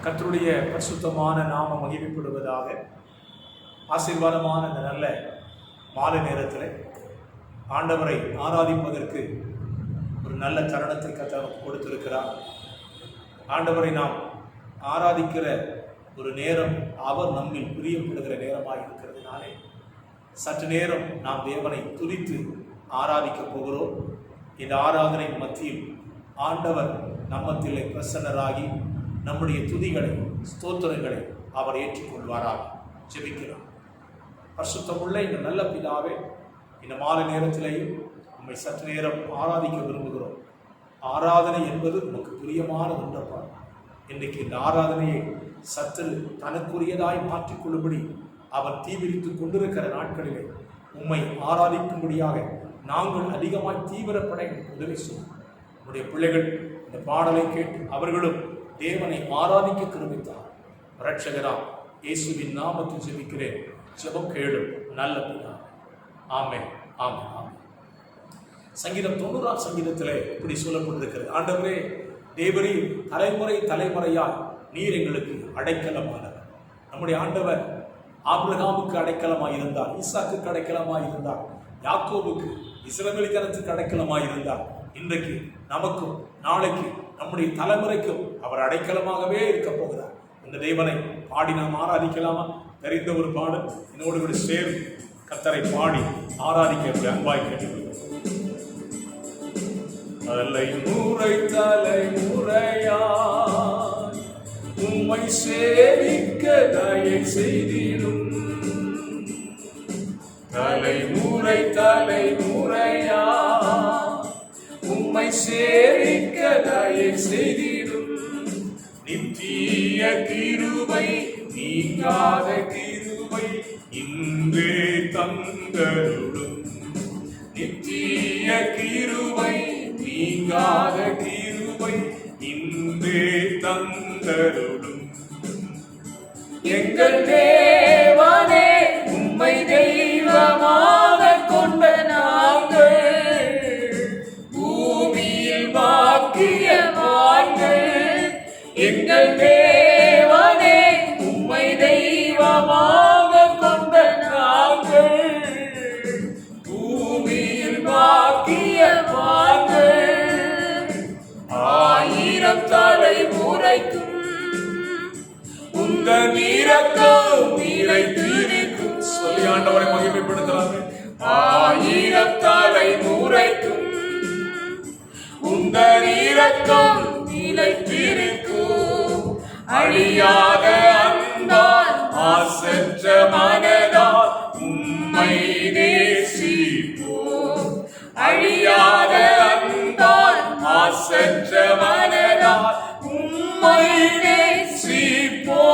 கர்த்தருடைய பரிசுத்தமான நாம மகிமைப்படுவதாக. ஆசீர்வாதமான இந்த நல்ல மாலை நேரத்தில் ஆண்டவரை ஆராதிப்பதற்கு ஒரு நல்ல தருணத்தை கர்த்தர் கொடுத்திருக்கிறார். ஆண்டவரை நாம் ஆராதிக்கிற ஒரு நேரம் அவர் நம்மில் பிரியப்படுகிற நேரமாக இருக்கிறதுனாலே சற்று நேரம் நாம் தேவனை துதித்து ஆராதிக்கப் போகிறோம். இந்த ஆராதனை மத்தியில் ஆண்டவர் நம்மத்திலே பிரசன்னராகி நம்முடைய துதிகளை ஸ்தோத்திரங்களை அவர் ஏற்றுக்கொள்வாராக. ஜெபிக்கிறோம். பரிசுத்தமுள்ள இந்த நல்ல பிதாவே, இந்த மாலை நேரத்திலேயும் நம்மை சற்று நேரம் ஆராதிக்க விரும்புகிறோம். ஆராதனை என்பது நமக்கு பிரியமான ஒன்றப்பா. இன்றைக்கு இந்த ஆராதனையை சற்று தனக்குரியதாய் மாற்றிக்கொள்ளும்படி அவர் தீவிரித்து கொண்டிருக்கிற நாட்களிலே உம்மை ஆராதிக்கும்படியாக நாங்கள் அதிகமாய் தீவிரப்பட உதவி செய்யும். நம்முடைய பிள்ளைகள் இந்த பாடலை கேட்டு அவர்களும் தேவனை ஆராதிக்க கிருபித்தார். இரட்சகராம் இயேசுவின் நாமத்தில் ஜெபிக்கிறேன். ஜெபம் கேளும் நல்ல பிதாவே. ஆமென், ஆமென், ஆமென். சங்கீதம் 90 சங்கீதத்திலே இப்படி சொல்லப்பட்டிருக்கிறது. ஆண்டவரே தேவரீர் தலைமுறை தலைமுறையாய் நீர் எங்களுக்கு அடைக்கலமானவர். நம்முடைய ஆண்டவர் ஆபிரகாமுக்கு அடைக்கலமாய் இருந்தார், ஈசாக்குக்கு அடைக்கலமாய் இருந்தார், யாக்கோபுக்கு இஸ்ரவேல் ஜனத்துக்கு அடைக்கலமாய் இருந்தார். இன்றைக்கு நமக்கும் நாளைக்கு நம்முடைய தலைமுறைக்கும் அவர் அடைக்கலமாகவே இருக்க போகிறார். இந்த தேவனை பாடி நாம் ஆராதிக்கலாமா? தெரிந்த ஒரு பாடல் என்னோடு கூட சேர்ந்து கர்த்தரை பாடி ஆராதிக்க அன்பாய் கேட்டுக்கொள்கிறோம். தலைமுறை தலைமுறையாய் உம்மை சேவிக்க தயை செய்திடும். தலைமுறை தலைமுறையாய் உம்மை சேவிக்க தயை செய்திடும். நித்திய கிருபை நீங்காத கிருபை இன்றே தந்தருளும். நித்திய கிருபை நீங்காத கிருபை இன்றே தந்தருளும். எங்கள் தேவனே உம்மை தெய்வமாக கொண்ட நாங்கள் பூமியில் பாக்கியவான்கள். எங்கள் தேவனே உம்மை தெய்வமாக கொண்ட நாங்கள் பூமியில் பாக்கியவான்கள். ஆயிரம் தலைமுறைக்கும் உந்தன் இரக்கம் நிலைத்திருக்கும். சொல்லி ஆண்டவரை மகிமைப்படுத்தலாமே. ஆயிரம் தலைமுறைக்கும் உந்தன் இரக்கம் நிலைத்திருக்கும். அழியாத அன்பால் ஆசற்ற மனதால் உம்மை நேசிப்போம். அழியாத அன்பால் ஆசற்ற மனதால் உம்மை நேசிப்போம்.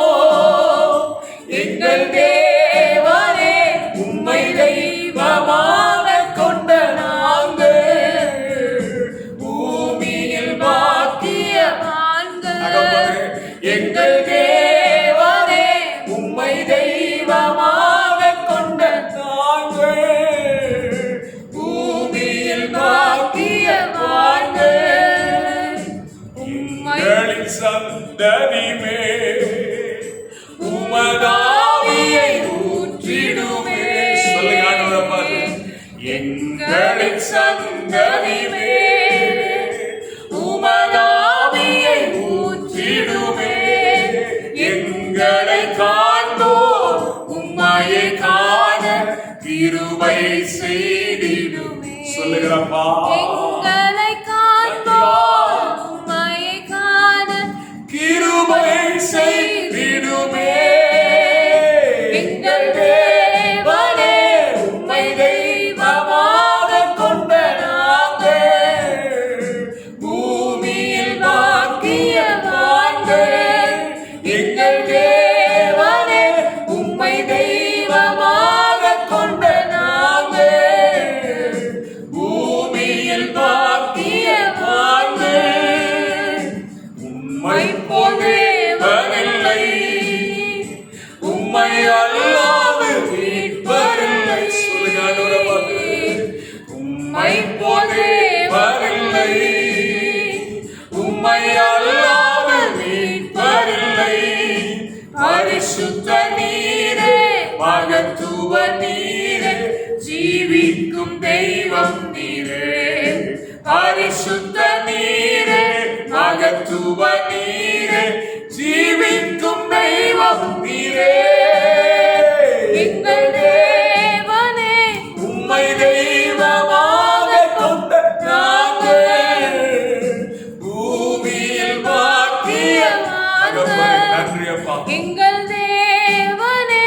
எங்கள் தேவனே உம்மை தெய்வமாக கொண்ட நாங்கள் பூமியில் பாக்கியவான்கள். எங்கள் தேவனே உம்மை தெய்வமாக கொண்ட நாங்கள் பூமியில் பாக்கியவான்கள். உம்மையின் சந்ததிமே உமதாவியை ஊற்றிடுமே. எங்களின் சந்ததிமே உமதாவியை ஊற்றிடுமே. எங்களை காண்போர் உம்மையை காண கிருபை செய்திடுமே. சொல்லுகிறப்பா எங்களை காண்போர் உம்மையை காண கிருபை செய்திடுமே. எங்கள் தேவனே உம்மை தெய்வமாக கொண்ட நாங்கள் பூமியில் பாக்கியவான்கள். எங்கள் தேவனே உம்மை தெய்வமாக கொண்ட நாங்கள் பூமியில் பாக்கியவான்கள். உம்மை போல் தேவனில்லை, உம்மை அல்லாது மீட்பரில்லை. உம்மை போல் தேவனில்லை, உம்மை அல்லாது மீட்பரில்லை. மகத்துவர் நீரே, ஜீவிக்கும் தெய்வம் நீரே. பரிசுத்த நீரே, மகத்துவர் நீரே, ஜீவிக்கும் தெய்வம் நீரே. எங்கள் தேவனே, உம்மை தெய்வமாக கொண்ட நாங்கள் பூமியில் பாக்கியவான்கள். நன்றி அப்பா. எங்கள் தேவனே,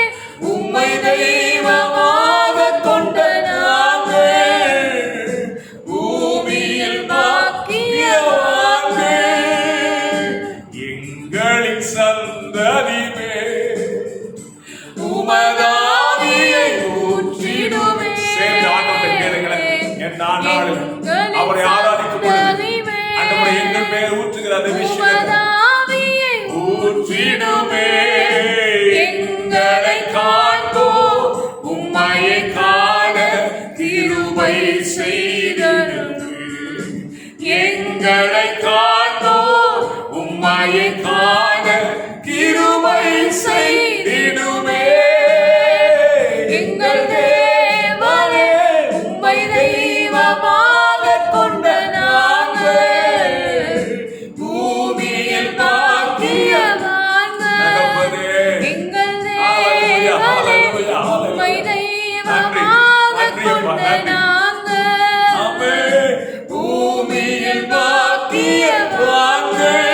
உம்மை தெய்வமாக கொண்ட நாங்கள் பூமியில் பாக்கியவான்கள். எங்களின் சந்ததிமே உமதாவியை ஊற்றிடுமே. சேர்ந்து ஆண்டவரை கேளுங்களேன். என் நாளில் அவரை ஆராதிக்கும் பொழுது ஆண்டவரை எங்கள் மேல் ஊற்றுகிற அந்த விஷயத்தை ஊற்றிடுமே. எங்களை காண்போம், உம்மையை காண கிருபை செய்திடுமே. எங்களை காண்போம், உம்மையை காண கிருபை செய்திடுமே. எங்கள் தேவனே, உம்மை தெய்வமாக கொண்ட நாங்கள் பூமியில் பாக்கியவான்கள். எங்கள் தேவனே, உம்மை தெய்வமாக கொண்ட நாங்கள் பூமியில் பாக்கியவான்கள்.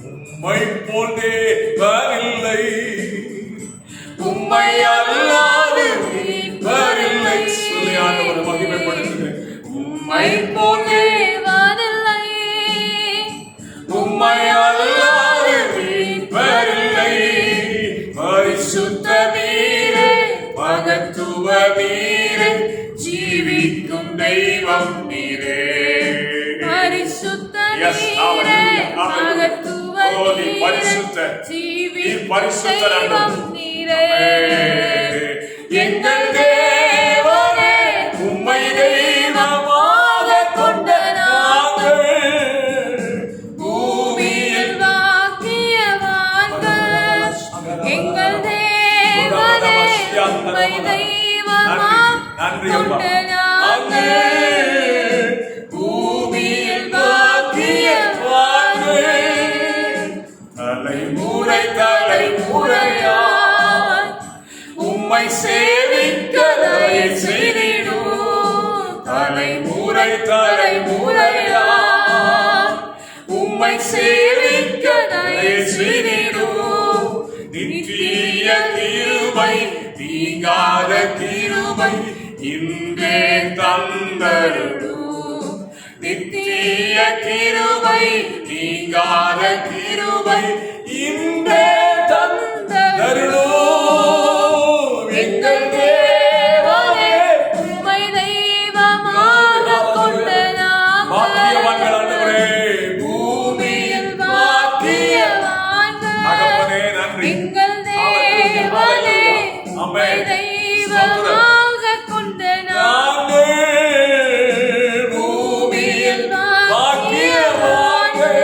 உம்மை போல் தேவனில்லை, உம்மை அல்லாது மீட்பரில்லை. சொல்லி ஆண்டவரை மகிமைப்படுத்துகிறேன். உம்மை போல் தேவனில்லை, உம்மை அல்லாது மீட்பரில்லை. பரிசுத்த நீரே, மகத்துவ நீரே, ஜீவிக்கும் தெய்வம் நீரே. பரிசுத்த Yes, நீரே, hallelujah, hallelujah. மகத்துவ Oh, நீ நீரே, பரிசுத்த, ஜீவிக்கும் பரிசுத்த தெய்வம் நீரே. எங்கள் தேவனே, உம்மை தெய்வமாக கொண்ட நாங்கள் பூமியில் பாக்கியவான்கள். எங்கள் தேவனே, உம்மை தெய்வமாக கொண்ட நாங்கள் பூமியில் பாக்கியவான்கள். தலைமுறை தலைமுறையாய் உம்மை சேவிக்க தயை செய்திடும். தலைமுறை தலைமுறையாய் உம்மை சேவிக்க தயை செய்திடும். நித்திய கிருபை, நீங்காத கிருபை இன்றே தந்தருளும். நித்திய கிருபை, நீங்காத கிருபை இன்றே தந்தருளும். எங்கள் தேவனே, உம்மை தெய்வமாக கொண்ட பாக்கியவான்கள் நாங்கள் ஆண்டவரே, பூமியில் பாக்கியவான்கள். தகப்பனே, நன்றி. எங்கள் தேவனே, உம்மை தெய்வமாக கொண்ட நாங்கள் பூமியில் பாக்கியவான்கள்.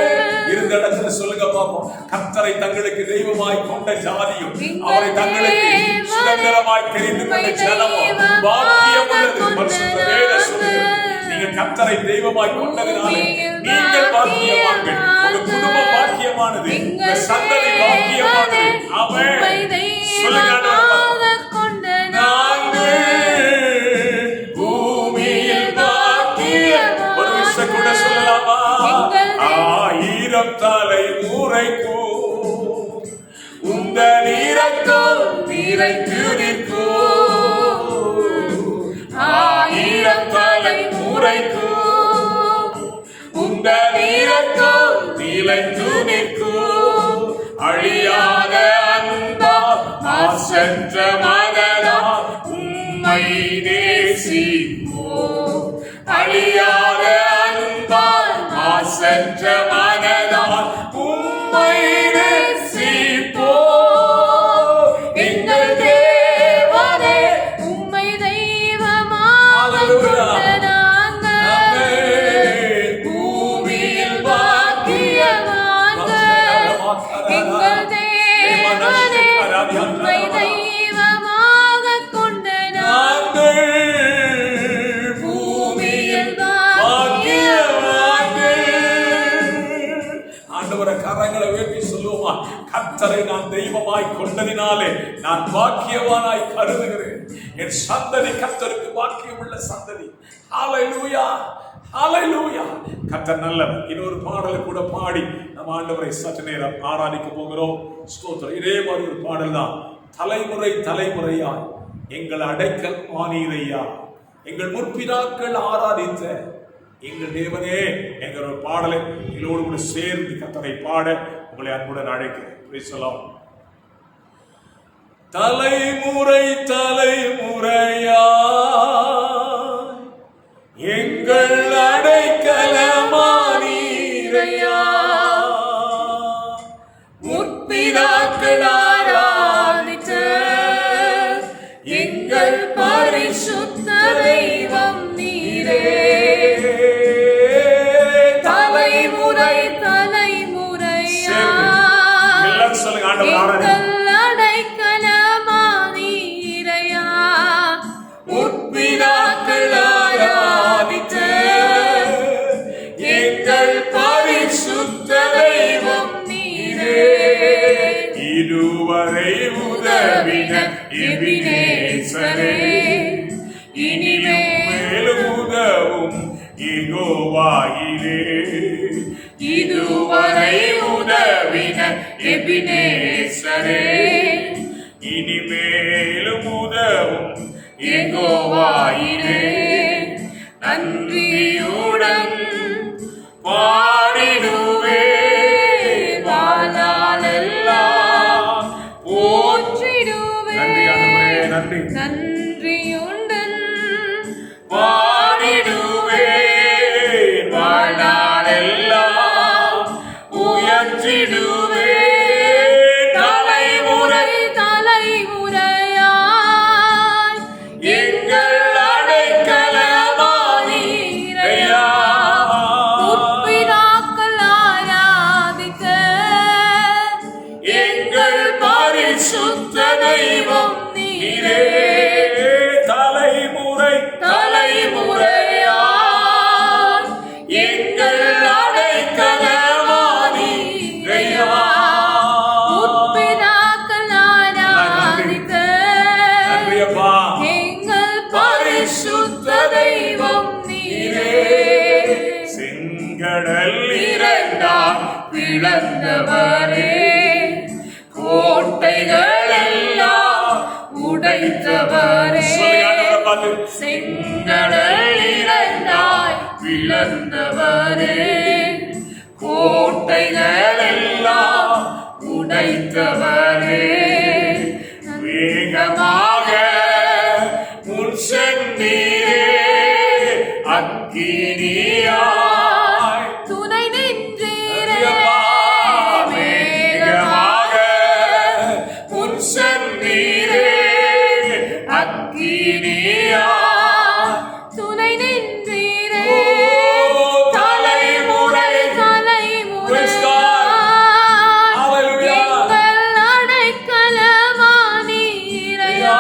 இருந்த இடத்துல சொல்லுங்க பாப்போம். கர்த்தரை தங்களுக்கு தெய்வமாய் கொண்ட ஜாதியும் அவரை தங்களுக்கு சுதந்திரமாய் தெரிந்து கொண்ட ஜனமும் பாக்கியம் உள்ளது. பரிசுத்த வேதம் சொல்லுகிறது. நீங்கள் கர்த்தரை தெய்வமாய் கொண்டதினாலே நீங்கள் பாக்கியவான்கள். உங்க குடும்பம் பாக்கியமானது, உங்க சந்ததி பாக்கியமானது. ஆமென். சொல்லுங்க பூமியில் பாக்கியம். ஒரு விஷயம் கூட சொல்லலாமா? 1000 தலைமுறைக்கும் உந்த நீரக்கம் நீரைத்து நிற்கும். 1000 தலைமுறைக்கும் உந்த நீரக்கம் நிலைத்து நிற்கும். அழியாத அன்பா, மாசற்ற மனதா, உம்மை நேசிப்போம். அழியாத அன்பால், மாசற்ற மனதால் உம்மை நேசிப்போம். எங்கள் தேவனே, உம்மை தெய்வமாக கொண்ட நாங்கள் பூமியில் பாக்கியவான்கள். எங்கள் தேவனே, உம்மை தெய்வமாக ஆண்டவரை கரங்களை உயர்த்தி சொல்லுவோமா, கர்த்தரை நான் தெய்வமாய் கொண்டதினாலே நான் பாக்கியவானாய் கருதுகிறேன். என் சந்ததி கர்த்தருக்கு பாக்கியம் உள்ள சந்ததி. ஹல்லேலூயா, ஹல்லேலூயா. கர்த்தர் நல்லவர். இன்னொரு பாடலை கூட பாடி நம்ம ஆண்டவரை சற்று நேரம் ஆராதிக்க போகிறோம். ஸ்தோத்திரம். இதே மாதிரி ஒரு பாடல் தான். தலைமுறை தலைமுறையாய் எங்கள் அடைக்கல் ஆனீரையா, எங்கள் முற்பிதாக்கள் ஆராதித்த எங்கள் தேவனே என்கிற ஒரு பாடலை எங்களோடு கூட சேர்ந்து கர்த்தரை பாட உங்களை அன்புடன் அழைக்கிறேன். Praise the Lord. தலைமுறை தலைமுறையா எங்கள் அடைக்கலமானீரையா, முற்பிதாக்கள் ஆராதித்த எங்கள் பரிசுத்த தெய்வம் நீரே. தலைமுறை தலைமுறையா எல்லாரும் சொல்லுங்க, ஆண்டவர் ஆராதிக்கிறேன். எங்கள் அடைக்கலமானீரையா, முற்பிதாக்கள் ஆராதித்த எங்கள் பரிசுத்த தெய்வம் நீரே. இதுவரை உதவின எபினேசரே, இனிமேலும் உதவும் யெகோவாயிரே. இதுவரை உதவின எபினேசரே, இனிமேலும் உதவும் யெகோவாயிரே. நன்றியுடன் பாடிடுவே, வாழ்நாளெல்லாம் போற்றிடுவே. நன்றி ஆண்டவரே, நன்றி. நன்றியுடன் பாடிடுவே, வாழ்நாளெல்லாம் உயர்த்திடுவே. தலைமுறை தலைமுறையாய் எங்கள் அடைக்கலமானீரையா, முற்பிதாக்கள் ஆராதித்த எங்கள் பரிசுத்த தெய்வம் நீரே. தலைமுறை தலைமுறையாய் எங்கள் அடைக்கலமானீரையா. முற்பிதாக்கள் ஆராதித்த நன்றி அப்பா. எங்கள் பரிசுத்த தெய்வம் நீரே. செங்கடல் இரண்டாய் பிளந்தவரே, கோட்டைகள் எல்லாம் உடைத்தவரே. செங்கடல் இரண்டாய் பிளந்தவரே, கோட்டைகள் எல்லாம் உடைத்தவரே. வேகமாக முன் சென்றீரே, அக்கினியாய் துணை நின்றீரே. வேகமாக முன் சென்றீரே, அக்கினியாய் துணை நின்றீரே. ஓ, தலைமுறை Praise God. Hallelujah. எங்கள் அடைக்கலமானீரையா,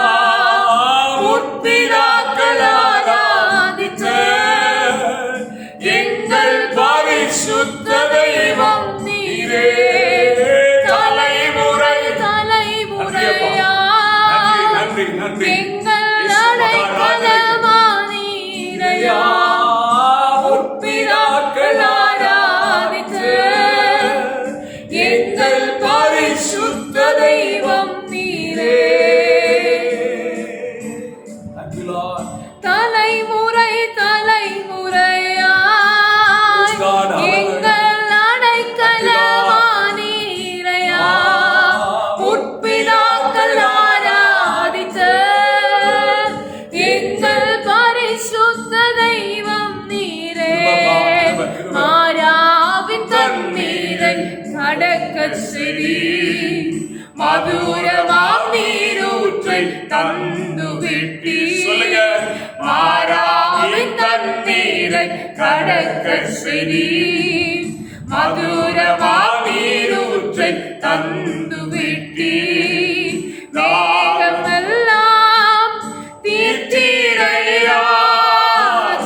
முற்பிதாக்கள் ஆராதித்த எங்கள் பரிசுத்த தெய்வம் நீரே. தலைமுறை தலைமுறையா நன்றி நன்றி. எங்கள் அடைக்கலமானீரையா, முற்பிதாக்கள் ஆராதித்த எங்கள் பரிசுத்த தெய்வம் நீரே. Thank you, Lord. தலைமுறை தலைமுறையா Praise God. எங்கள் அடைக்கலமானீரையா, முற்பிதாக்கள் ஆராதித்த எங்கள் பரிசுத்த தெய்வம் நீரே. மாறாவின் தண்ணீரை கடக்கச் செடி, மதுரமாம் நீரூற்றை தந்து விட்டி. சொல்லுங்க. மாறாவின் தண்ணீரை கடக்கச் செடி, மதுரமாம் நீரூற்றை தந்து விட்டி. தாகமெல்லாம் தீர்த்தீரையா,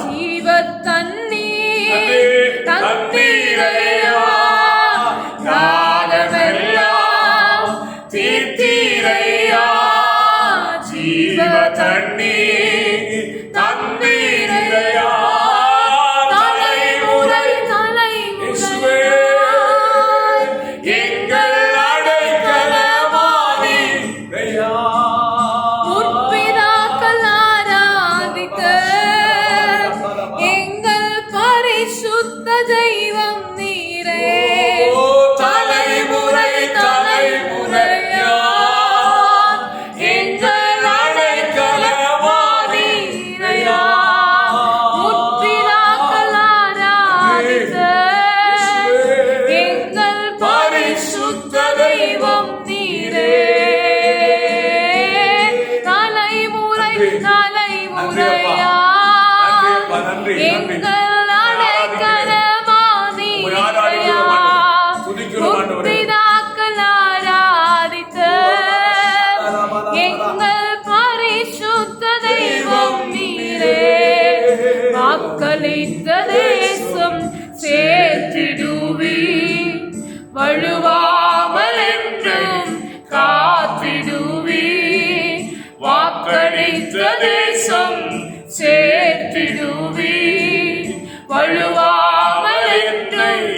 ஜீவத் தண்ணீர் தந்தீரையா. தண்ணீர் தண்ணீரையா தலைமுறை இயேசுவே, எங்கள் அடைக்கலமானீரையா. முற்பிதாக்கள் ஆராதித்த எங்கள் பரிசுத்த தெய்வம் நீரே. தலைமுறை தலைமுறையா எங்கள் அடைக்கலமானீரையா. முற்பிதாக்கள் ஆராதித்த எங்கள் பரிசுத்த தெய்வம் நீரே. தலைமுறை தலைமுறையா நன்றி, நன்றி. எங்கள் அடைக்கலமானீரையா. முற்பிதாக்கள் ஆராதித்த எங்கள் பரிசுத்த தெய்வம் நீரே. வாக்களித்த தேசம் சேர்த்திடுவி, வழுவாமல் என்றும் காத்திடுவி. வாக்களித்த தேசம் சேர்த்திடுவி, வழுவாமல் என்றும்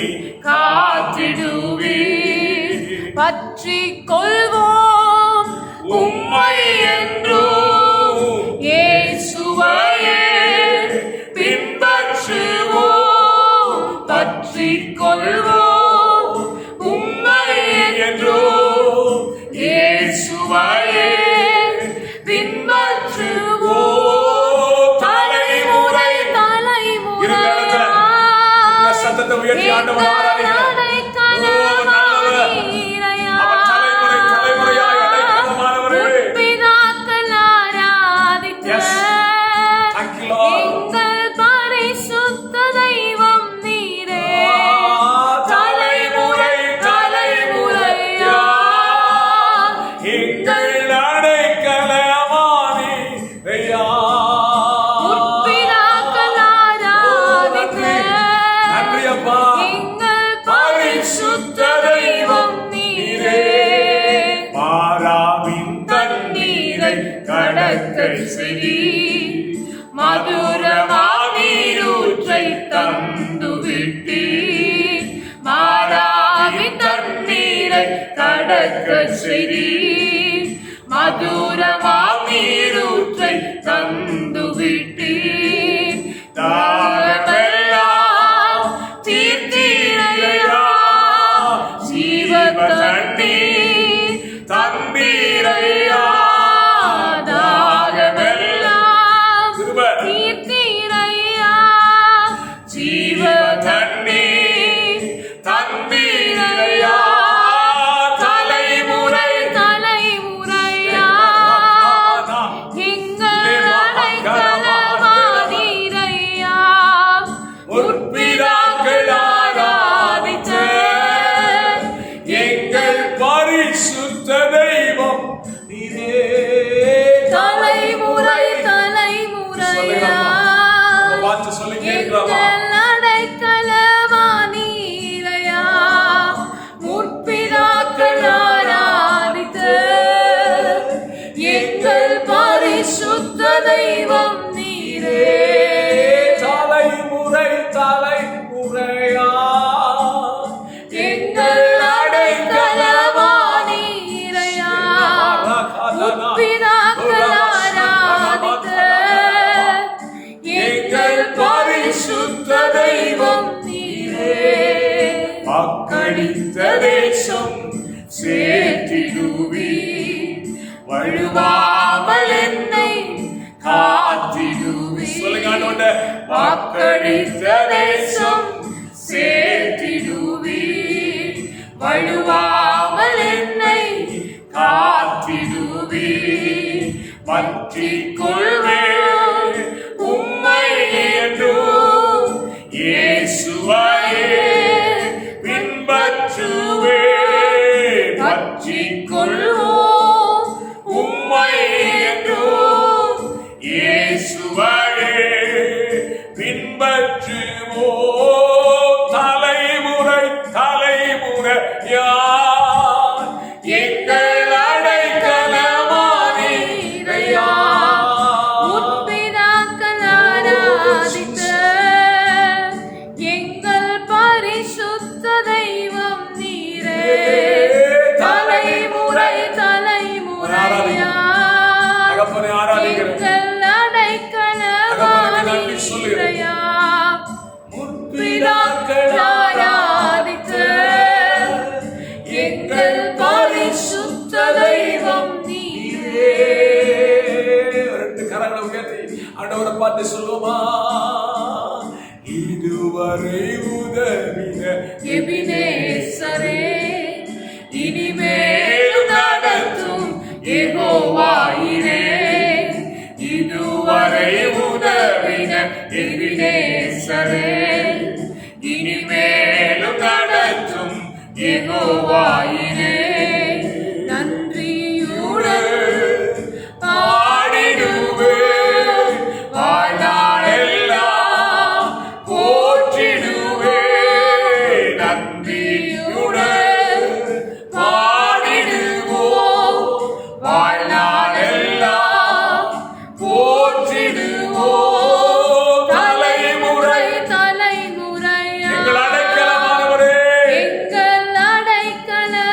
காத்திடுவி. பற்றிக் கொள்வோம் உம்மை என்றும் இயேசுவையே பின்பற்றுவோம். பற்றிக் கொள்வோம் உம்மை என்றும் இயேசுவையே பின்பற்றுவோம். தலைமுறை தலைமுறையா சத்தத்தை உயர்த்தி ஆண்டவர் ஆராதிக்கிறோம். அவர் தலைமுறை தலைமுறையாய் அடைக்கலமானவரே. Yes. Thank you, Lord. எங்கள் பரிசுத்த தெய்வம் நீரே. தலைமுறை தலைமுறையா எங்கள் அடைக்கலமானீரையா. முற்பிதாக்கள் ஆராதித்த நன்றி அப்பா. எங்கள் பரிசுத்த தெய்வம் நீரே. மாறாவின் தண்ணீரை கடற்கை செடி, மதுரமானீரூற்றை தந்து விட்டி. மாறாவின் தண்ணீரை கடற்கச் செடி, மதுரமானீரூற்றை தந்து விட்டி. தாகமெல்லாம் தீர்த்தீரையா, ஜீவ தண்ணீர் தண்ணீரையா. தாகமெல்லாம் திரும்ப. தீர்த்தீரையா, ஜீவ தண்ணீர் தண்ணீரையா. தலைமுறை தலைமுறையா எங்கள் அடைக்கலமானீரையா. முற்பிதாக்கள் ஆராதித்த எங்கள் பரிசுத்த தெய்வம் நீரே. தலைமுறை தலைமுறையா உங்க வார்த்தை சொல்லிட்டே இருக்கலாமா? எங்கள் அடைக்கலமானீரையா. முற்பிதாக்கள் ஆராதித்த எங்கள் பரிசுத்த தெய்வம் நீரே. தலைமுறை தலைமுறையா எங்கள் அடைக்கலமானீரையா. முற்பிதாக்கள் ஆராதித்த எங்கள் பரிசுத்த தெய்வம் நீரே. வாக்களித்த தேசம் சேர்த்திடுவி, வழுவாமல் என்னை காத்திடுவி. சொல்லுங்க ஆண்டவரே. வாக்களித்த தேசம் சேர்த்திடுவி, வழுவாமல் என்னை காத்திடுவி. பற்றிக் கொள்வேன் உம்மை என்றும் இயேசுவையே பின்பற்றுவேன். பற்றிக் கொள்வோம் உம்மை என்றும் இயேசுவையே பின்பற்றுவோம். தலைமுறை தலைமுறையா எங்கள் அடைக்கலமானீரையா. எங்கள் பரிசுத்த தெய்வம் நீரே. ரெண்டு கரங்களை உயர்த்தி ஆண்டவரை பார்த்து சொல்லுமா, இதுவரை உதவின எபினேசரே, இனிமேலும் நடத்தும் யெகோவாயிரே. இதுவரை உதவின எபினேசரே, இனிமேலும் நடத்தும் யெகோவாயிரே. நன்றியுடன் பாடிடுவே, வாழ்நாளெல்லாம் போற்றிடுவே. நன்றியுடன் பாடிடுவோம், வாழ்நாளெல்லாம் போற்றிடுவோம். தலைமுறை தலைமுறையா எங்கள் அடைக்கலமானவரே, எங்கள் அடைக்கலமானீரையா.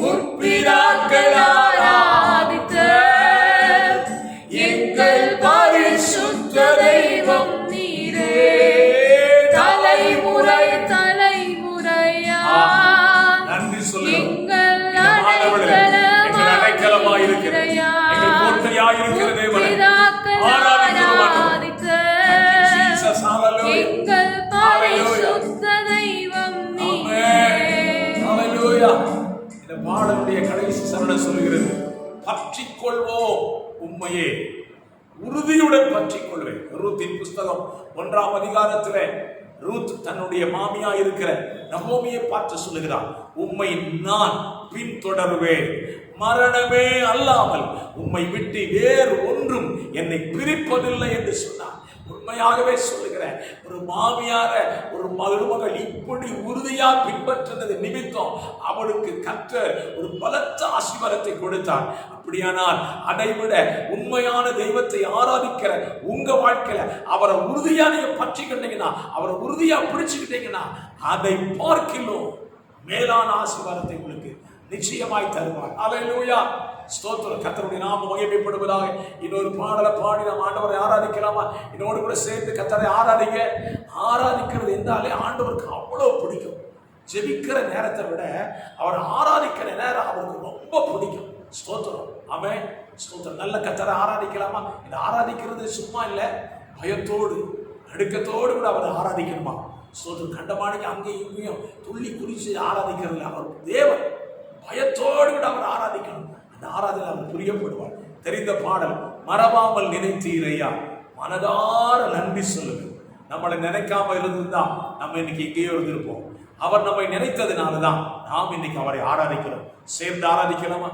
முற்பிதாக்களால் ஆராதித்த எங்கள் பரிசுத்த தெய்வம் நீரே. தலைமுறை தலைமுறையா நன்றி சொல்லுங்கள். எங்கள் எங்கள் அடைக்கலமாயிருக்கிற எங்கள் கோட்டையாயிருக்கிற தேவனே, ஆராதிக்கிறோம் ஆண்டவரே. Jesus, hallelujah. எங்கள் பரிசுத்த தெய்வம் நீரே. ஹalleluya. இந்த பாடலுடைய கடைசி சரணம் சொல்கிறது, பற்றிக்கொள்வோம் உம்மையே, உறுதியுடன் பற்றிக்கொள்வேன். ரூத்தின் புஸ்தகம் 1ஆம் அதிகாரத்திலே ரூத் தன்னுடைய மாமியா இருக்கிற நகோமியை பார்த்து சொல்லுகிறார், உம்மை நான் பின்தொடருவேன், மரணமே அல்லாமல் உம்மை விட்டு வேறு ஒன்றும் என்னை பிரிப்பதில்லை என்று சொன்னார். உண்மையாகவே சொல்லுகிறேன், ஒரு மாமியார ஒரு மருமகள் இப்படி உறுதியா பின்பற்றினது நிமித்தம் அவளுக்கு கர்த்தர் ஒரு பலத்த ஆசீர்வாதத்தை கொடுத்தார். அப்படியானால் அதைவிட உண்மையான தெய்வத்தை ஆராதிக்கிற உங்க வாழ்க்கையில அவரை உறுதியா நீங்க பற்றிக்கிட்டீங்கன்னா, அவரை உறுதியா பிடிச்சுக்கிட்டீங்கன்னா, அதை பார்க்கிலும் மேலான ஆசீர்வாதத்தை உங்களுக்கு நிச்சயமாய் தருவார். அல்லேலூயா. ஸ்தோத்திரம். கர்த்தருடைய நாமம் மகிமைப்படுவதாக. இன்னொரு பாடலை பாடி நாம் ஆண்டவரை ஆராதிக்கலாமா? என்னோடு கூட சேர்ந்து கர்த்தரை ஆராதிங்க. ஆராதிக்கிறது என்றாலே ஆண்டவருக்கு அவ்வளவு பிடிக்கும். ஜெபிக்கிற நேரத்தை விட அவர் ஆராதிக்கிற நேரம் அவருக்கு ரொம்ப பிடிக்கும். ஸ்தோத்திரம். ஆமென். ஸ்தோத்திரம். நல்ல கர்த்தரை ஆராதிக்கலாமா? இந்த ஆராதிக்கிறது சும்மா இல்லை, பயத்தோடு நடுக்கத்தோடு கூட அவரை ஆராதிக்கணுமா? ஸ்தோத்திரம். கண்டமானிக்கு அங்கேயும் இங்கேயும் துள்ளி குறிச்சு ஆராதிக்கிறது அவர் தேவன். பயத்தோடு கூட அவர் ஆராதிக்கணும். அந்த ஆராதனை அவர் புரியப்படுவார். தெரிந்த பாடல், மறவாமல் நினைத்தீரையா, மனதார நன்றி சொல்லுங்கள். நம்மளை நினைக்காம இருந்திருந்தா நம்ம இன்னைக்கு எங்கேயோ இருந்திருப்போம். அவர் நம்மை நினைத்ததுனாலதான் நாம் இன்னைக்கு அவரை ஆராதிக்கிறோம். சேர்ந்து ஆராதிக்கலாமா?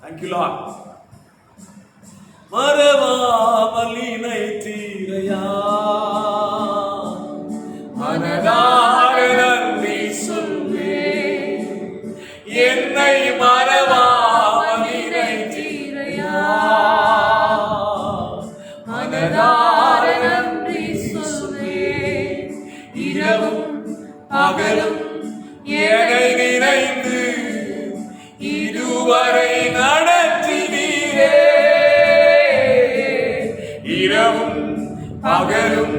Thank you Lord. மறவாமல் நினைத்தீரையா, மனதார நன்றி சொல்வேன், என்னை மறவாமல் நினைத்தீரையா, மனதார நன்றி சொல்வேன். இரவும் பகலும் என்னை நினைந்து இதுவரை நடத்தினீரே. இரவும் பகலும்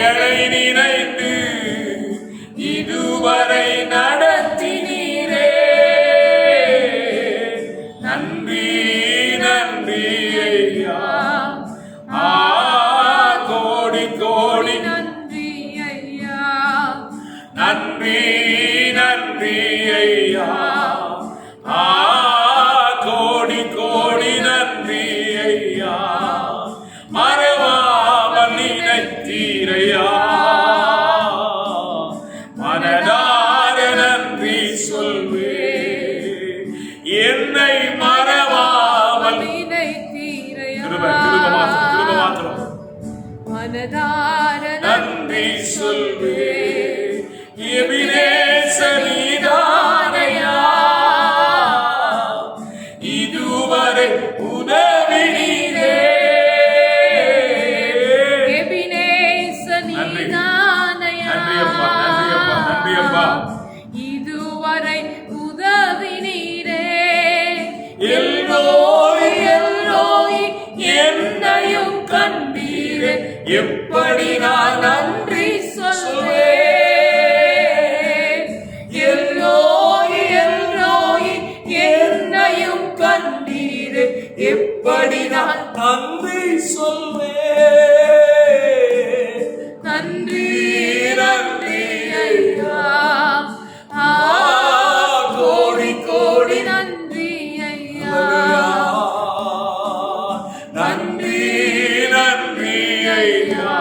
என்னை நினைந்து இதுவரை நடத்தினீரே. நன்றி நன்றி ஐயா, கோடி கோடி நன்றி ஐயா, நன்றி நன்றி ஐயா, கோடி கோடி நன்றி ஐயா, மறவாமல் நினைத்தீரையா, மனதார நன்றி சொல்வேன், என்னை மறவாமல் நினைத்தீரையா, கிருபை மாத்திரம் மனதார நன்றி சொல்வேன். எபினேசர் நீதானையா, இதுவரை உதவி நீரே. எபினேசர் நீதானையா, நன்றி அப்பா, நன்றி அப்பா, நன்றி அப்பா. இதுவரை உதவி நீரே. எல்லோய் எல்லோய் என்னையும் கண்டீரே, எப்படி நான் நன்றி சொல்வேன். அன்பினால் நன்றி சொல்வே. நன்றி நன்றி ஐயா. கோடி கோடி நன்றி ஐயா. நன்றி நன்றி ஐயா.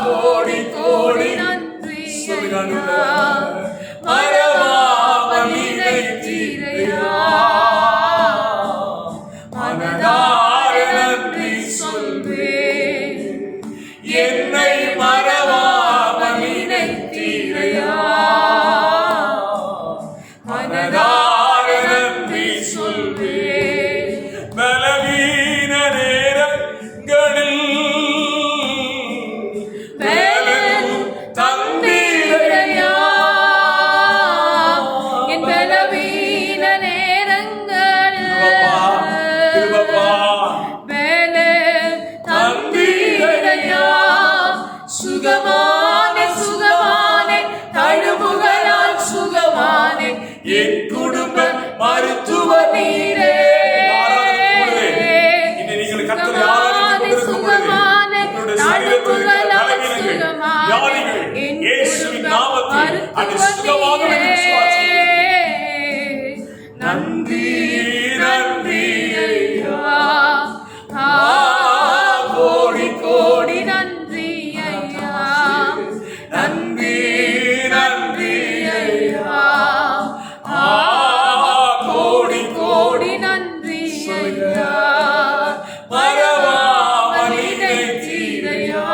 கோடி கோடி நன்றி சொல்லுங்க. ஐயா. மறவாமலினை தீரையா. மனதார நன்றி சொல்வேன். என்னை மறவாமலினை தீரையா. மனதார நன்றி சொல்வேன். பலவீன நேரங்களில் பலன் தந்தீரையா. என் பலவீன நேரங்களில் பலன் தந்தீரையா. சுகமானே சுகமானே தழும்புகளால் சுகமானே என் குடும்ப மருத்துவ நீரே. இன்று நீங்கள் கர்த்தரை ஆராதித்துக் கொண்டிருக்கும் பொழுது உங்களுடைய சரீரத்தில் இருக்கிற பலவீனங்கள், வியாதிகள் இயேசுவின் நாமத்தில் அது சுகமாகும் என்று விசுவாசிக்கிறேன். நன்றி நன்றி ஐயா. கோடி கோடி நன்றி ஐயா. நன்றி நன்றி ஐயா. கோடி கோடி நன்றி ஐயா. மறவாமலினை தீரையா.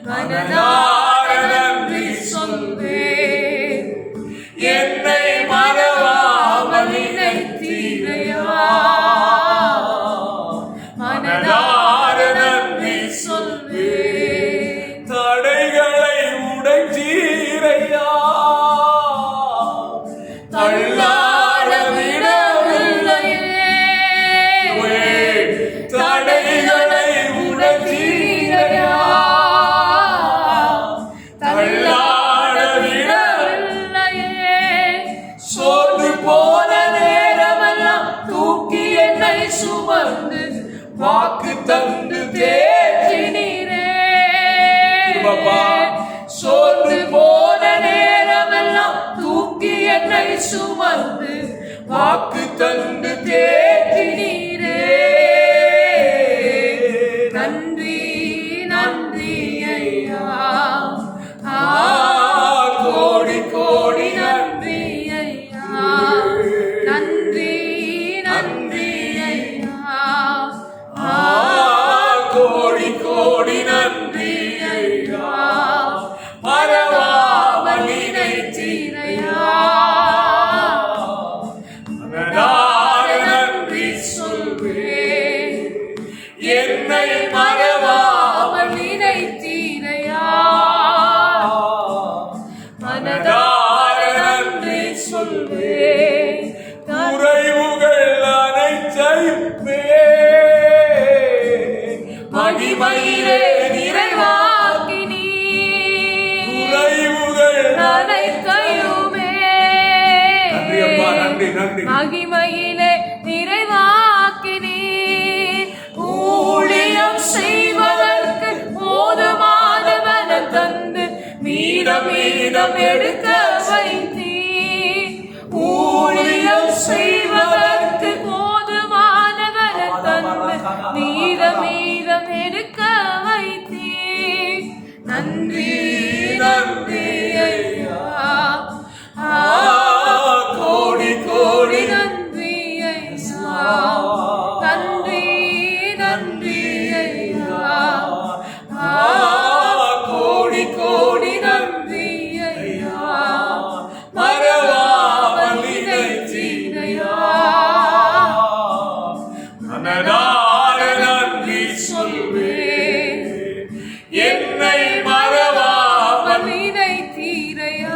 மனதார நன்றி சொல்வேன். என்னை மறவாமலினை தீரையா. மனதார நன்றி சொல்வேன். தடைகளை உடைத்தீரையா. தள்ளாட விடவில்லையே. தடைகளை உடைத்தீரையா. தள்ளாட விடவில்லையே. சோர்ந்து போன நேரமெல்லாம் தூக்கி என்னை சுமந்து வாக்கு தந்து தேற்றினீரே. சோர்ந்து போன நேரமெல்லாம் தூக்கி என்னை சுமந்து வாக்கு தந்து தேற்றினீரே. நன்றி நன்றி ஐயா. கோடி கோடி நன்றி ஐயா. நன்றி நன்றி ஐயா. கோடி கோடி நன்றி ஐயா. மறவாமலினை தீரையா. மனதார நன்றி சொல்வேன். என்னை மறவாமலினை தீரையா. மனதார நன்றி சொல்வேன். குறைவுகள் அனைத்தையுமே மகிமையிலே நிறைவாக்கினீ. குறைவுகள் அனைத்தையுமே நன்றி அப்பா, நன்றி நன்றி. மகிமையிலே நிறைவாக்கினீர். ஊழியம் செய்வதற்கு போதுமான பலம் தந்து மீதம் மீதம் எடுக்க வைத்தீர். ஊழியம் செய்வதற்கு போதுமான பலம் தந்து மீதம் மீதம் எடுக்க வைத்தீர். நன்றி நன்றி ஐயா. கோடி கோடி நன்றி ஐயா. நன்றி நன்றி ஐயா. கோடி கோடி நன்றி ஐயா. மறவாமலினை தீரையா. மனதார நன்றி சொல்வேன். என்னை மறவாமலினை தீரையா.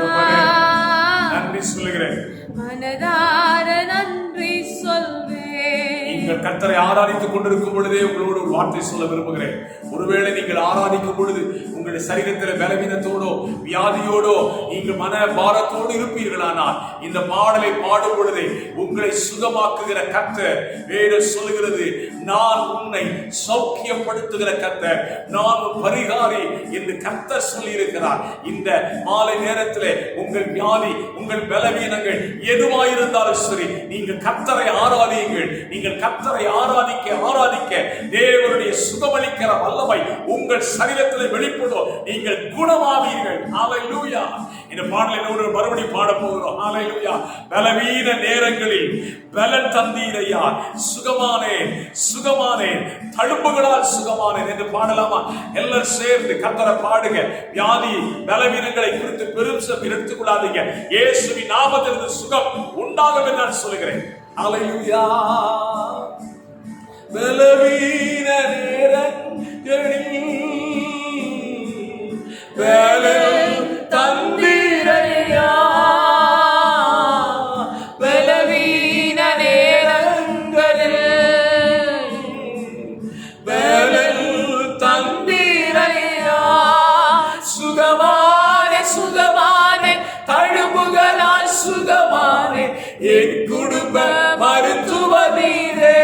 நன்றி சொல்லுகிறேன். மனதார நன்றி சொல்வேன். நீங்கள் கர்த்தரை ஆராதித்துக் கொண்டிருக்கும் பொழுதே உங்களோடு ஒரு வார்த்தை சொல்ல விரும்புகிறேன். ஒருவேளை நீங்கள் ஆராதிக்கும் பொழுது உங்கள் உங்களுடைய சரீரத்தில் பலவீனத்தோடோ வியாதியோடோ நீங்கள் மன பாரத்தோடு இருப்பீர்களானால் இந்த பாடலை பாடும் பொழுதே உங்களை சுகமாக்குகிற கர்த்தர் வேதம் சொல்லுகிறது, நான் உன்னை சௌக்கியப்படுத்துகிற கர்த்தர், நான் பரிகாரி என்று கர்த்தர் சொல்லி இருக்கிறார். இந்த மாலை நேரத்தில் உங்கள் வியாதி, உங்கள் பலவீனங்கள் எதுவாயிருந்தாலும் சரி, நீங்கள் கர்த்தரை ஆராதியுங்கள். நீங்கள் கர்த்தரை ஆராதிக்க ஆராதிக்க தேவனுடைய சுகமளிக்கிற வல்லமை உங்கள் சரீரத்தில் வெளிப்படும். நீங்கள் குணமாவீர்கள். ஹல்லேலூயா. இந்த பாடலை மறுபடி பாட போகிறோம். ஹல்லேலூயா. பலவீன நேரங்களில் பலன் தந்தீரையா, சுகமானேன் சுகமானேன், தழும்புகளால் சுகமானேன் என்று பாடலாமா? எல்லாரும் சேர்ந்து கர்த்தரை பாடுங்க. வியாதி பலவீனங்களை குறித்து பெரும்சம் எடுத்துக் கொள்ளாதீங்க. இயேசுவின் நாமத்தில் சுகம் உண்டாகும் என்று நான் சொல்கிறேன். ஹல்லேலூயா. பலவீன நேரங்களில் பலன் தந்தீரையா, பலவீன நேரங்களில் பலன் தந்தீரையா, சுகமானே சுகமானே, தழும்புகளால் சுகமானே, என் குடும்ப மருத்துவ நீரே.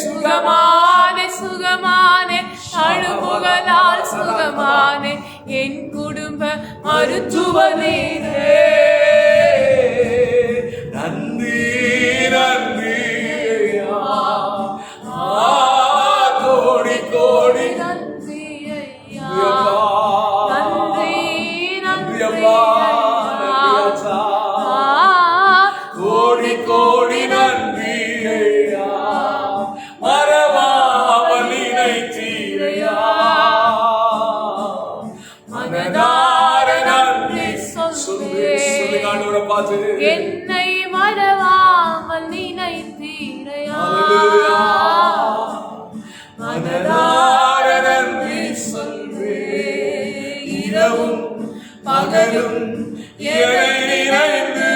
சுகமானே சுகமானே, தழும்புகளால் சுகமானே, என் குடும்ப மருத்துவ நீரே. நன்றி நன்றி கோடி கோடி நன்றி ஐயா, அப்பா. நன்றி நன்றி நன்றி அப்பா, ஐயா. நன்றி அப்பா. கோடி கோடி நன்றி ஐயா, மறவாமல் நினைத்தீரையா, மனதார நன்றி சொல்லுங்க ஆண்டவரை பார்த்து. என்னை மறவாமல் நினைத்தீரையா, ஹல்லேலூயா. மனதார நன்றி சொல்வேன். இரவும் பகலும் என்னை நினைந்து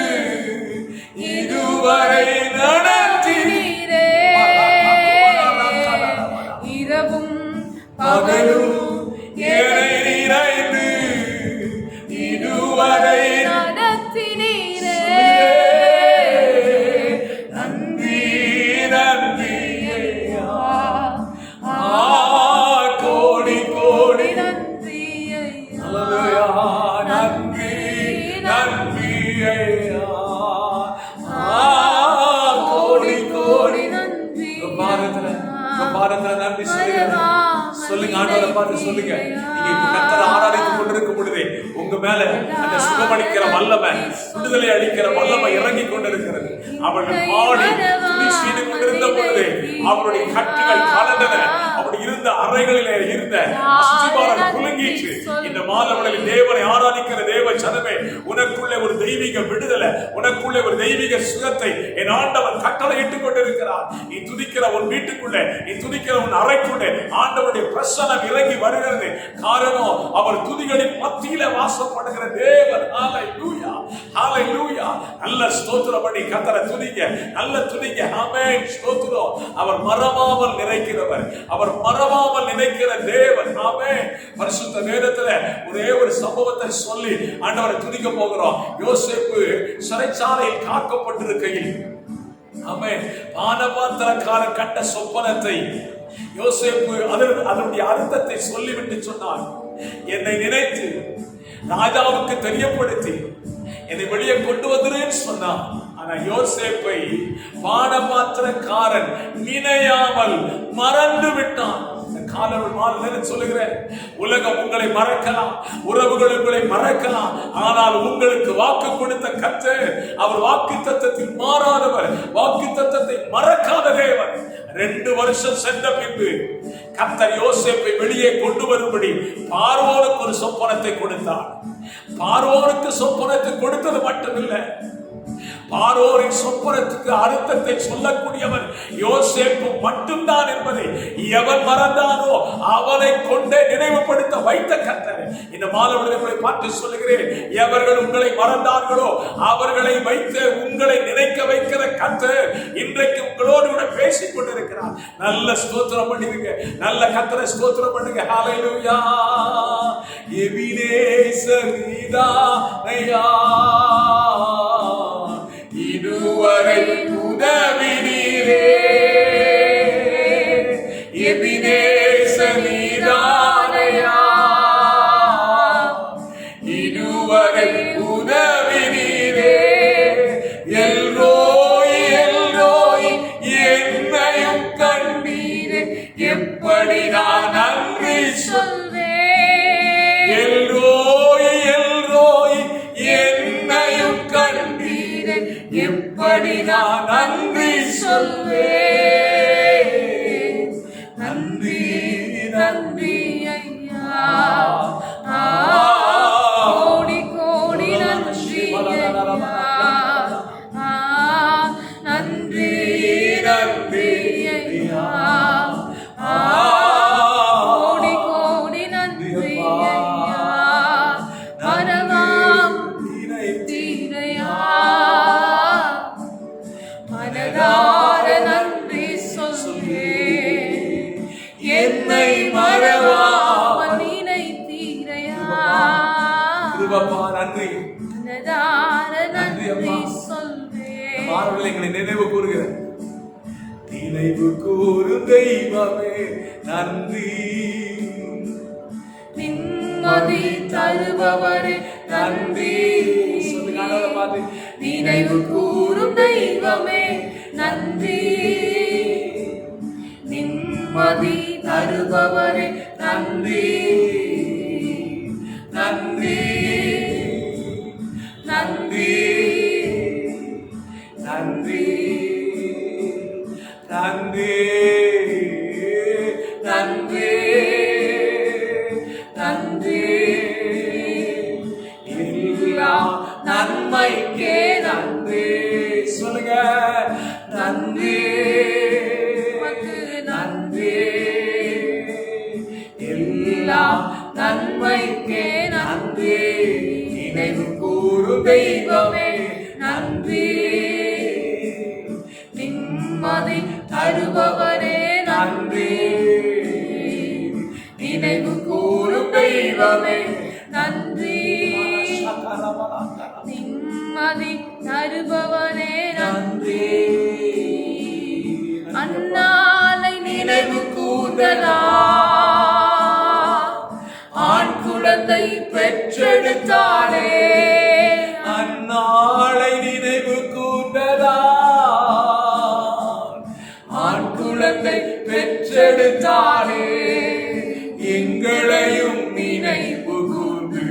இதுவரை நடத்தினீரே. இரவும் பகலும் என்னை நினைந்து இதுவரை நடத்தினீரே. நன்றி நன்றி ஐயா, கோடி கோடி நன்றி ஐயா, ஹல்லேலூயா. நன்றி நன்றி ஐயா, கோடி கோடி நன்றி பாரத்துல நன்றி சொல்லுங்க ஆண்டவரை பார்த்து சொல்லுங்க. நீங்க இப்ப கர்த்தரை ஆராதித்துக் கொண்டிருக்கும் பொழுதே உங்க மேல அந்த சுகமளிக்கிற வல்லமை, விடுதலை அளிக்கிற வல்லமை இறங்கி கொண்டிருக்கிறது. அவர்கள் பாடி துதி செய்து கொண்டிருந்த பொழுதே அவருடைய கட்டுகள் கலந்தன. அப்படி இருந்த அறைகளிலே இருந்த அஸ்திபாரம் குலுங்கிற்று. இந்த மாதவளில் தேவனை ஆராதிக்கிற தேவ ஜனமே, உனக்குள்ளே ஒரு தெய்வீக விடுதலை, உனக்குள்ளே ஒரு தெய்வீக சுகத்தை என் ஆண்டவன் கட்டளையிட்டுக் கொண்டிருக்கிறார். நீ துதிக்கிற உன் வீட்டுக்குள்ளே, நீ துதிக்கிற உன் அறைக்குள்ளே ஆண்டவருடைய பிரசன்னம் இறங்கி வருகிறது. காரணம், அவர் துதிகளின் மத்தியில வாசப்படுகிற தேவன். ஹல்லேலூயா, ஹல்லேலூயா. நல்ல ஸ்தோத்திரம் பண்ணி கர்த்தரை துதிங்க, நல்ல துதிங்க. ஆமென், ஸ்தோத்திரம். அவர் மறவாமல் நிறைக்கிறவர், அவர் மறவாமல் நினைக்கிற தேவன். ஆமென். பரிசுத்த வேதத்துல ஒரே ஒரு சம்பவத்தை சொல்லி ஆண்டவரை துதிக்க போகிறோம். யோசேப்பு சிறைச்சாலையில் காக்கப்பட்டிருக்கையில், ஆமென், பானபாத்திரக்காரர் கண்ட சொப்பனத்தை யோசேப்பு அதனுடைய அர்த்தத்தை சொல்லிவிட்டு சொன்னார். என்னை நினைத்து ராஜாவுக்கு தெரியப்படுத்தி என்னை வெளியே கொண்டு வந்துருன்னு சொன்னான். ஆனா யோசேப்பை பானபாத்திரக்காரன் நினையாமல் மறந்து விட்டான். சொல்லுகிறேன், உலகம் உங்களை மறக்கலாம், உறவுகள் உங்களை மறக்கலாம், ஆனால் உங்களுக்கு வாக்கு கொடுத்த கர்த்தர் அவர் வாக்குத்தத்தத்தில் மாறாதவர், வாக்குத்தத்தத்தை மறக்காத தேவன். 2 வருஷம் சென்ற பின்பு கர்த்தர் யோசேப்பை வெளியே கொண்டு வரும்படி பார்வோனுக்கு ஒரு சொப்பனத்தை கொடுத்தார். பார்வோனுக்கு சொப்பனத்தை கொடுத்தது மட்டுமில்லை, பார்வோரின் சொப்பனத்துக்கு அர்த்தத்தை சொல்லக்கூடியவன் யோசேப்பு மட்டும்தான் என்பதை எவன் மறந்தானோ அவனை கொண்டே நினைவுபடுத்த வைத்த கர்த்தர் இந்த மாதவர்களை பார்த்து சொல்லுகிறேன், எவர்கள் உங்களை மறந்தார்களோ அவர்களை வைத்து உங்களை நினைக்க வைக்கிற கர்த்தர் இன்றைக்கு உங்களோடு கூட பேசிக் கொண்டிருக்கிறார். நல்ல ஸ்தோத்திரம் பண்ணுங்க, நல்ல கர்த்தரை ஸ்தோத்திரம் பண்ணுங்க. ஹல்லேலூயா. எபினேசர் நீதானையா, இதுவரை உதவினீரே. எபினேசர் நீதானையா, இதுவரை உதவினீரே. எல்ரோய் எல்ரோய் என்னையும் கண்டீரே, எப்படி நான் நன்றி சொல்வேன். எல்ரோய் எல்ரோய் என்னையும் கண்டீரே, எப்படி நான் நன்றி சொல்வேன். நன்றி நன்றி ஐயா, கோடி கோடி நன்றி ஐயா. நன்றி நன்றி ஐயா, கோடி கோடி நன்றி ஐயா. மனமாம் தீரையா, மனதார நன்றி சொல்வேன். என்னை மறவாமல் நினைத்தீரையா, நன்றி. மனதார நன்றி சொல்வேன். எங்களை நினைவு கூறுகிற நினைவு கூறும் தெய்வமே நன்றி. நிம்மதி தருபவரே நன்றி. நினைவு கூறும் தெய்வமே நன்றி. நிம்மதி தருபவரே நன்றி. நன்றி நன்றி நன்றி நன்றி நன்றி நன்றி. எல்லா நன்மைக்கே நன்றி சொல்லுங்க. நன்றி நன்றி. எல்லா நன்மைக்கே நன்றி. நினைவு கூறும் தெய்வமே நன்றி. நிம்மதி தருபவரே நன்றி. நினைவு கூறும் தெய்வமே நன்றி. நிம்மதி தருபவரே நன்றி. அன்னாலை நினைவு கூர்ந்ததா, ஆண் குழந்தை பெற்றெடுத்தாளே. அந்நாளை நினைவு கூர்ந்ததா, ஆண் குழந்தை பெற்றெடுத்தாளே. எங்களையும் நினைவு கூர்ந்து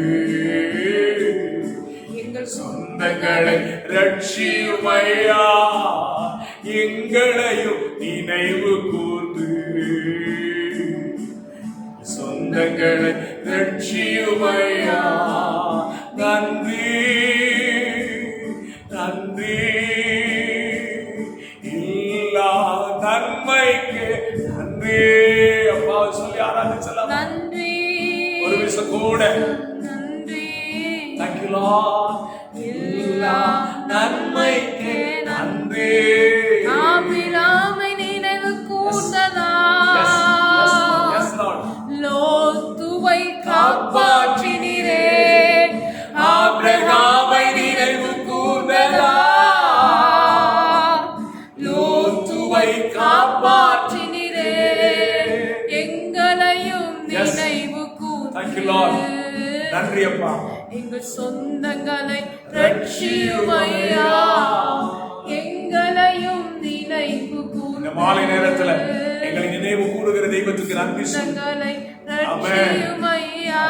எங்கள் சொந்தங்களை ரட்சியுமையா. எங்களையும் நினைவு கூர்ந்து சொந்தங்களை ரட்சியுமையா. நன்றி நன்றி. எல்லா நன்மைக்கு நன்றி. அப்பா சொல்லி ஆராதிச்சலாம். நன்றி ஒரு விஷயம் கூட. நன்றி. Thank you Lord. எல்லா நன்மைக்கு நன்றி. ஆபிரகாமை நினைவு கூர்ந்ததா, லோத்துவை காப்பாற்றினீரே. ஆபிரகாமை நினைவு கூர்ந்ததா, லோத்துவை காப்பாற்றினீரே. எங்களையும் நினைவு கூர்ந்து நன்றி அப்பா. எங்கள் சொந்தங்களை ரட்சியுமையா. எங்களையும் நினைவு கூர்ந்து மாலை நேரத்துல எங்களை நினைவு கூறுகிற தெய்வத்துக்கு நன்றி சொந்தங்களை ரட்சியுமையா.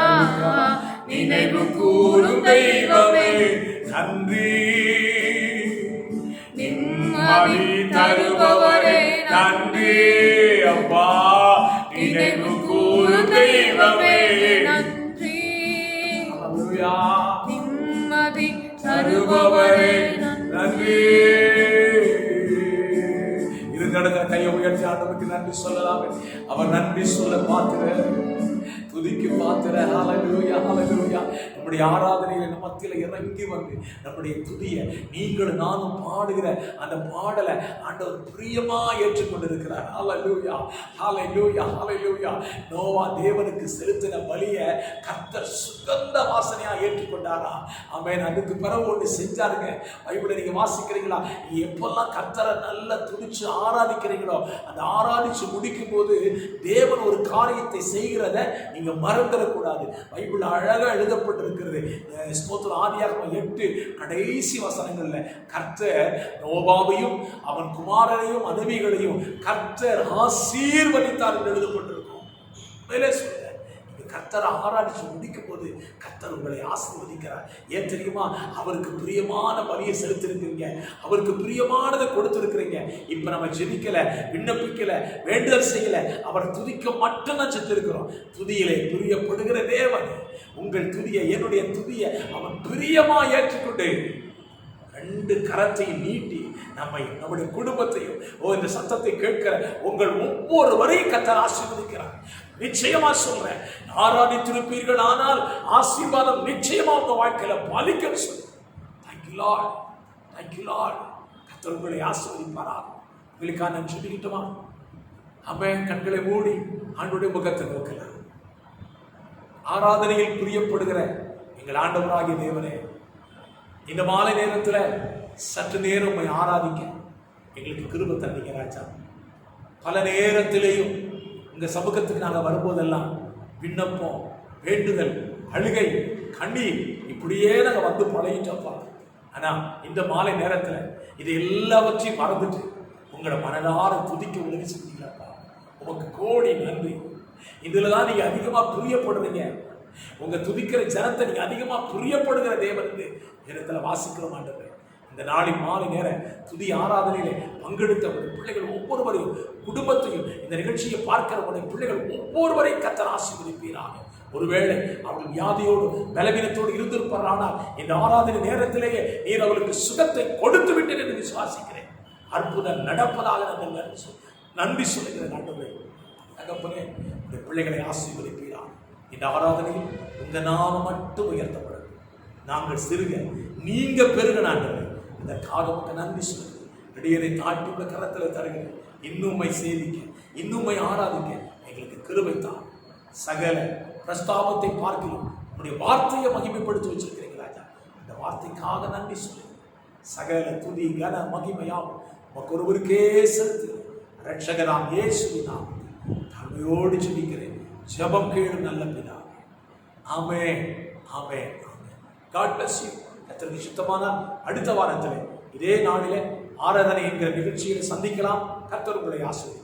நினைவு கூறும் தெய்வமே நன்றி. நிம்மதி தருபவரே நன்றி அப்பா. நினைவு கூறும் தெய்வமே நன்றி. நிம்மதி தருபவரே நன்றி. ஆண்டவருக்கு நன்றி சொல்லலாமே. அவர் நன்றி சொல்ல பாத்திர, துதிக்கு பாத்திர. ஹல்லேலூயா, ஹல்லேலூயா. நம்முடைய ஆராதனையில மத்தியில இறங்கி வந்து நம்முடைய துதியை நீங்களும் நானும் பாடுகிற அந்த பாடலை ஆண்டவர் பிரியமா ஏற்றுக்கொண்டிருக்கிறார். ஹல்லேலூயா, ஹல்லேலூயா, ஹல்லேலூயா. நோவா தேவனுக்கு செலுத்தின பலியை கர்த்தர் சுகந்த வாசனையா ஏற்றுக்கொண்டாரா? ஆமென். அதுக்கு பிறகு ஒன்று செஞ்சாருங்க. பைபிளை நீங்க வாசிக்கிறீங்களா? எப்பெல்லாம் கர்த்தரை நல்லா துதிச்சு ஆராதிக்கிறீங்களோ, அந்த ஆராதிச்சு முடிக்கும் போது தேவன் ஒரு காரியத்தை செய்கிறத நீங்க மறந்துடக்கூடாது. பைபிள் அழகா எழுதப்பட்டிருக்கிறது. ஸ்தோத்திரம். ஆதியாகமம் 8 கடைசி வசனங்கள்ல கர்த்தர் நோவாவையும் அவன் குமாரரையும் மனைவிகளையும் கர்த்தர் ஆசீர்வதித்தார் என்று எழுதப்பட்டிருக்கும். மேலே சொல்ல கர்த்தரை ஆராதிச்சு முடிக்கும் போது கர்த்தர் உங்களை ஆசீர்வதிக்கிறார். ஏன் தெரியுமா? அவருக்கு பிரியமான பலியை செலுத்திருக்கிறீங்க, அவருக்கு பிரியமானதை கொடுத்திருக்கிறீங்க. இப்ப நம்ம ஜெபிக்கல, விண்ணப்பிக்கல, வேண்டுதல் செய்யல, அவர் துதிக்க மட்டும்தான் செஞ்சிருக்கிறோம். துதியிலே பிரியப்படுகிற தேவன் உங்கள் துதியை, என்னுடைய துதியை அவன் பிரியமா ஏற்றுக்கொண்டு 2 கரத்தையும் நீட்டி நம்முடைய குடும்பத்தையும் இந்த சத்தத்தை கேட்கிற உங்கள் ஒவ்வொருவரையும் கர்த்தர் ஆசீர்வதிக்கிறார். நிச்சயமா சொல்றேன், ஆராதித்திருப்பீர்கள் ஆனால் ஆசீர்வாதம் நிச்சயமா உங்க வாழ்க்கையில பாலிக்கன்னு சொல்லு. Thank you Lord, thank you Lord. கர்த்தர் உங்களை ஆசீர்வதிப்பாரா? உங்களுக்காக நான் சொல்லிக்கிட்டுமா? அவன் கண்களை மூடி ஆண்டவருடைய முகத்தை நோக்கலாம். ஆராதனையில் பிரியப்படுகிற எங்கள் ஆண்டவராகிய தேவனே, இந்த மாலை நேரத்தில் சற்று நேரம் உம்மை ஆராதிக்க எங்களுக்கு கிருபை தந்தீங்க ராஜா. பல நேரத்திலேயும் இந்த சமூகத்துக்கு நாங்கள் வரும்போதெல்லாம் விண்ணப்பம், வேண்டுதல், அழுகை, கண்ணீர் இப்படியே நாங்கள் வந்து பழகிட்டோம்ப்பா. ஆனால் இந்த மாலை நேரத்தில் இது எல்லாவற்றையும் மறந்துட்டு உங்களை மனதார துதிக்க உதவி செஞ்சீங்களாப்பா. உமக்கு கோடி நன்றி. இதில் தான் நீங்கள் அதிகமாக பிரியப்படுறீங்க. உங்கள் துதிக்கிற ஜனத்தை நீங்கள் அதிகமாக பிரியப்படுகிற தேவன் இடத்துல வாசிக்கிறோம் ஆண்டவரே. இந்த நாளின் மாலை நேர துதி ஆராதனையிலே பங்கெடுத்த உடைய பிள்ளைகள் ஒவ்வொருவரையும், குடும்பத்தையும், இந்த நிகழ்ச்சியை பார்க்கிற உடைய பிள்ளைகள் ஒவ்வொருவரையும் கர்த்தர் ஆசீர்வதிப்பீராக. ஒருவேளை அவர்கள் வியாதியோடு பலவீனத்தோடு இருந்திருப்பார்கள், இந்த ஆராதனை நேரத்திலேயே நீர் அவர்களுக்கு சுகத்தை கொடுத்து விட்டேன் என்று விசுவாசிக்கிறேன். அற்புதம் நடப்பதாக நாங்கள் நன்றி சொல்லுகிறேன் ஆண்டவரே. தகப்பனே, இந்த பிள்ளைகளை ஆசீர்வதிப்பீராக. இந்த ஆராதனையில் உங்க நாமம் மட்டும் உயர்த்தப்படும். நாங்கள் சிறுக, நீங்க பெருக ஆண்டவரே. இதற்காக உமக்கு நன்றி சொல்லுங்க. இடையதை தாழ்த்தி உள்ள கரத்தில் தருகிறேன். இன்னும்மை சேவிக்க, இன்னும்மை ஆராதிக்க எங்களுக்கு கிருபை தான். சகல பிரஸ்தாபத்தை பார்க்கிறோம். உங்களுடைய வார்த்தையை மகிமைப்படுத்தி வச்சிருக்கிறீங்க ராஜா. இந்த வார்த்தைக்காக நன்றி சொல்லுங்க. சகல துதி கன மகிமையாகும் உமக்கு ஒருவருக்கே செலுத்து. ரட்சகராம் இயேசுவின் நாமத்தில் தாழ்மையோடு ஜெபிக்கிறேன். ஜெபம் கேளும் நல்ல பிதாவே. ஆமென், ஆமென், ஆமென். God bless you. கர்த்தருக்கு சித்தமானால் அடுத்த வாரத்தில் இதே நாளிலே ஆராதனை என்கிற நிகழ்ச்சியில் சந்திக்கலாம். கர்த்தர் உங்களை ஆசீர்வதிப்பார்.